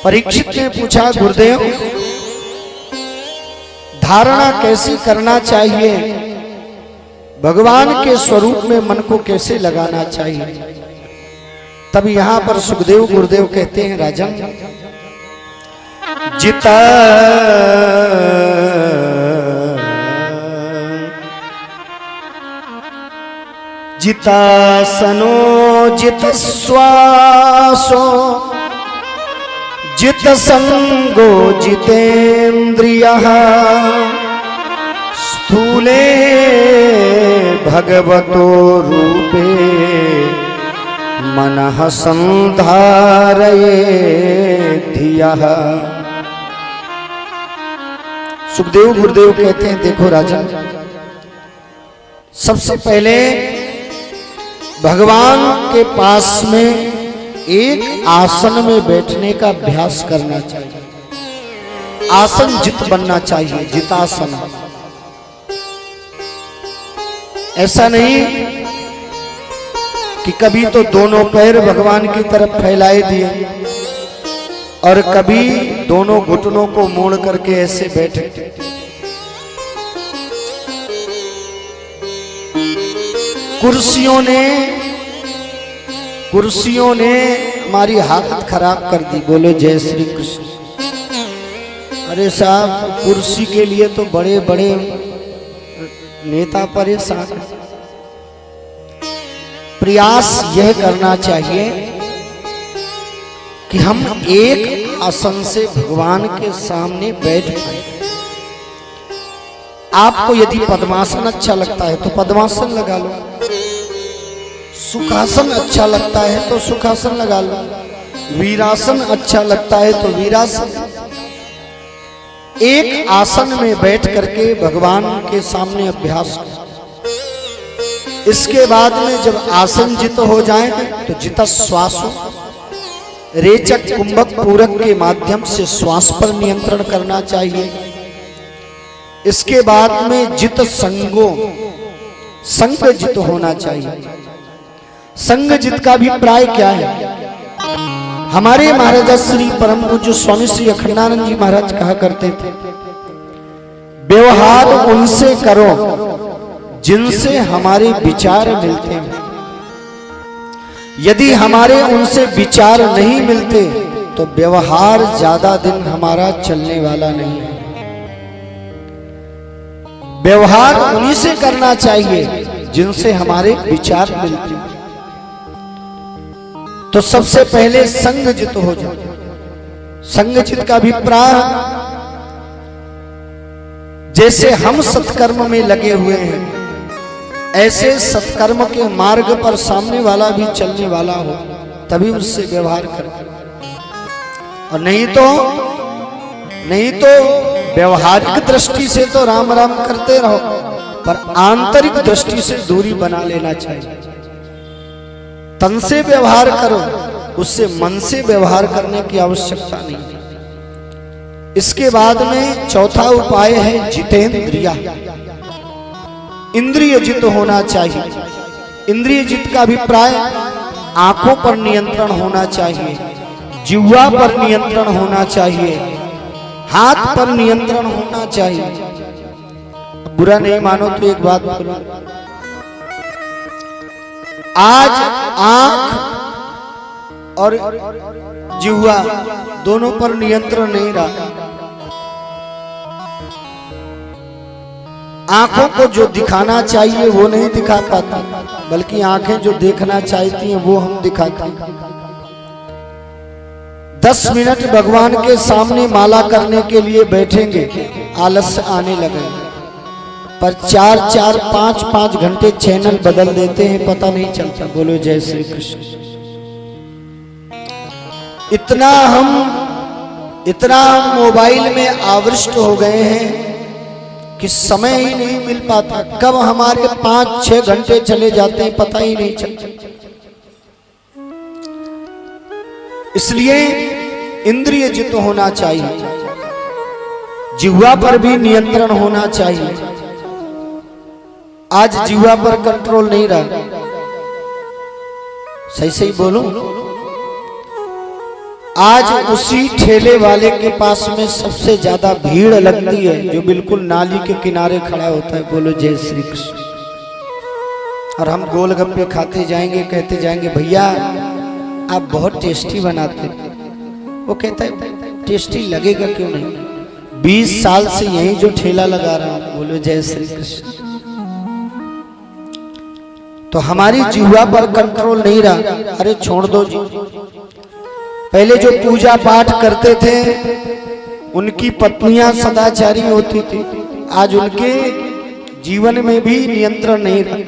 परीक्षित ने पूछा, गुरुदेव धारणा कैसी करना चाहिए, भगवान के स्वरूप में मन को कैसे लगाना चाहिए। तब यहां पर सुखदेव गुरुदेव कहते हैं, राजन जिता जितासनो जित श्वासो जित संगो जितेन्द्रियः स्थूले भगवतो रूपे मनः संधारये धियः। सुखदेव गुरुदेव कहते हैं, देखो राजन, सबसे पहले भगवान के पास में एक आसन में बैठने का अभ्यास करना चाहिए। आसन जित बनना चाहिए, जितासन। ऐसा नहीं कि कभी तो दोनों पैर भगवान की तरफ फैलाए दिए और कभी दोनों घुटनों को मोड़ करके ऐसे बैठे। कुर्सियों ने हमारी हालत खराब कर दी। बोलो जय श्री कृष्ण। अरे साहब, कुर्सी के लिए तो बड़े बड़े नेता परेशान। प्रयास यह करना चाहिए कि हम एक आसन से भगवान के सामने बैठ पाए। आपको यदि पद्मासन अच्छा लगता है तो पद्मासन लगा लो, सुखासन अच्छा लगता है तो सुखासन लगा लो, वीरासन अच्छा लगता है तो वीरासन। एक आसन में बैठ करके भगवान के सामने अभ्यास करो। इसके बाद में जब आसन जित हो जाए तो जित श्वासो, रेचक कुंभक पूरक के माध्यम से श्वास पर नियंत्रण करना चाहिए। इसके बाद में जित संगो, संग जित होना चाहिए। संग जित का अभिप्राय क्या है? हमारे महाराज श्री परम पूज्य स्वामी श्री अखंडानंद जी महाराज कहा करते थे, व्यवहार उनसे करो जिनसे हमारे विचार मिलते हैं। यदि हमारे उनसे विचार नहीं मिलते तो व्यवहार ज्यादा दिन हमारा चलने वाला नहीं है। व्यवहार उन्हीं से करना चाहिए जिनसे हमारे विचार मिलते हैं। तो सबसे पहले संगजित हो जाओ। संगजित का अभिप्राय, जैसे हम सत्कर्म में लगे हुए हैं ऐसे सत्कर्म के मार्ग पर सामने वाला भी चलने वाला हो, तभी उससे व्यवहार करें। और नहीं तो व्यवहारिक दृष्टि से तो राम राम करते रहो, पर आंतरिक दृष्टि से दूरी बना लेना चाहिए। तन से व्यवहार करो, उससे मन से व्यवहार करने की आवश्यकता नहीं। इसके बाद में चौथा उपाय है जितेंद्रिया। इंद्रिय जित होना चाहिए। इंद्रिय जित का अभिप्राय, आंखों पर नियंत्रण होना चाहिए, जिह्वा पर नियंत्रण होना चाहिए, हाथ पर नियंत्रण होना चाहिए। बुरा नहीं मानो तो एक बात बोलो, आज आंख और जिह्वा दोनों पर नियंत्रण नहीं रहा। आंखों को जो दिखाना चाहिए वो नहीं दिखा पाती, बल्कि आंखें जो देखना चाहती हैं वो हम दिखाते हैं। 10 मिनट भगवान के सामने माला करने के लिए बैठेंगे, आलस्य आने लगेगा, पर 4-4, 5-5 घंटे चैनल बदल देते हैं, पता नहीं चलता। बोलो जय श्री कृष्ण। इतना हम मोबाइल में आविष्ट हो गए हैं कि समय ही नहीं मिल पाता। कब हमारे 5-6 घंटे चले जाते हैं पता ही नहीं चलता। इसलिए इंद्रिय जित होना चाहिए, जिह्वा पर भी नियंत्रण होना चाहिए। आज जिह्वा पर कंट्रोल नहीं रहा। सही बोलूं, आज उसी ठेले वाले के पास में सबसे ज्यादा भीड़ लगती है जो बिल्कुल नाली के किनारे खड़ा होता है। बोलो जय श्री कृष्ण। और हम गोलगप्पे खाते जाएंगे, कहते जाएंगे भैया आप बहुत टेस्टी बनाते। वो कहता है टेस्टी लगेगा क्यों नहीं, 20 साल से यही जो ठेला लगा रहा हूं। बोलो जय श्री कृष्ण। तो हमारी जिह्वा पर कंट्रोल नहीं रहा। अरे छोड़ दो जी। पहले जो पूजा पाठ करते थे उनकी पत्नियां सदाचारी होती थी, आज उनके जीवन में भी नियंत्रण नहीं रहा।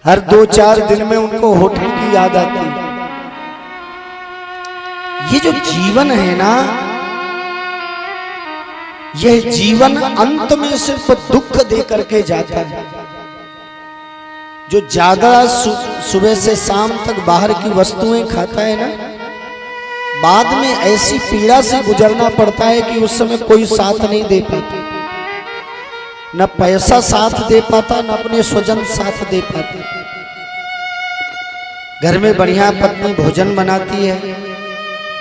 हर 2-4 दिन में उनको होटल की याद आती है। ये जो जीवन है ना, यह जीवन अंत में सिर्फ दुख दे करके जाता है। जो ज्यादा सुबह से शाम तक बाहर की वस्तुएं खाता है ना, बाद में ऐसी पीड़ा से गुजरना पड़ता है कि उस समय कोई साथ नहीं दे पाता, न पैसा साथ दे पाता, न अपने स्वजन साथ दे पाते। घर में बढ़िया पत्नी भोजन बनाती है,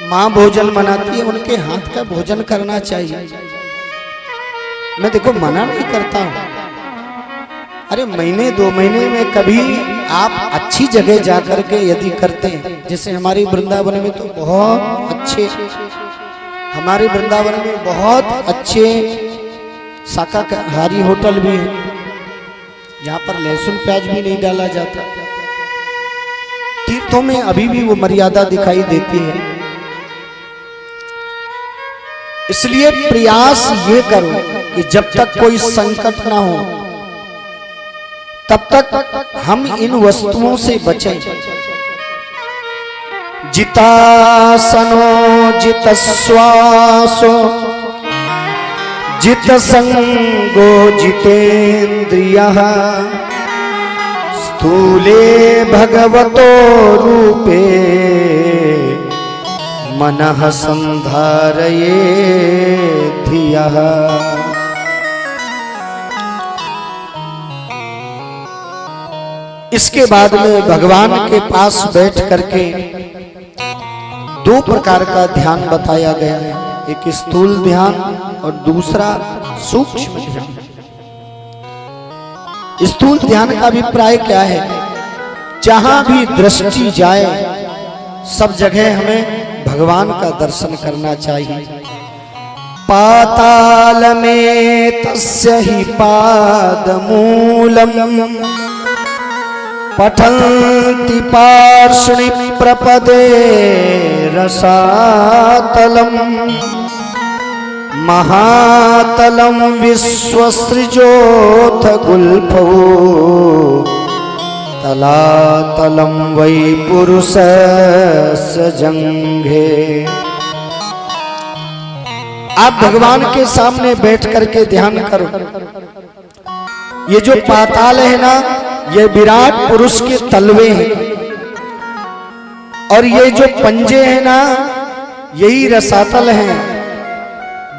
माँ भोजन बनाती है, उनके हाथ का भोजन करना चाहिए। मैं देखो मना नहीं करता हूं। अरे महीने 2 महीने में कभी आप अच्छी जगह जाकर के यदि करते हैं, जैसे हमारे वृंदावन में तो बहुत अच्छे, हमारे वृंदावन में बहुत अच्छे शाकाहारी होटल भी है जहाँ पर लहसुन प्याज भी नहीं डाला जाता। तीर्थों में अभी भी वो मर्यादा दिखाई देती है। इसलिए प्रयास ये करो कि जब तक कोई संकट ना हो तब तक हम इन वस्तुओं से बचें। जितासनो जित श्वासो जित संगो जितेन्द्रियः स्थूले भगवतो रूपे मनः संधारये धियः। इसके बाद में भगवान के पास बैठ करके 2 प्रकार का ध्यान बताया गया है, एक स्थूल ध्यान और दूसरा सूक्ष्म ध्यान। स्थूल ध्यान का अभिप्राय क्या है? जहां भी दृष्टि जाए सब जगह हमें भगवान का दर्शन करना चाहिए। पाताल में तस्य ही पादमूलम पठन्ति पार्ष्णि प्रपदे रसातलम महातलम विश्वसृजोऽथ गुल्फो तलातलम वै पुरुषस्य जंघे। आप भगवान के सामने बैठ करके ध्यान करो। ये जो पाताल है ना, ये विराट पुरुष के तलवे हैं, और ये जो पंजे हैं ना, यही रसातल हैं।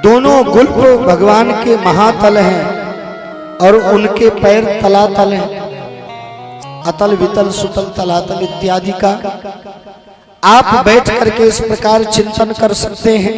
दोनों गुल्फ भगवान के महातल हैं और उनके पैर तलातल हैं। अतल वितल सुतल तलातल इत्यादि का आप बैठ करके इस प्रकार चिंतन कर सकते हैं।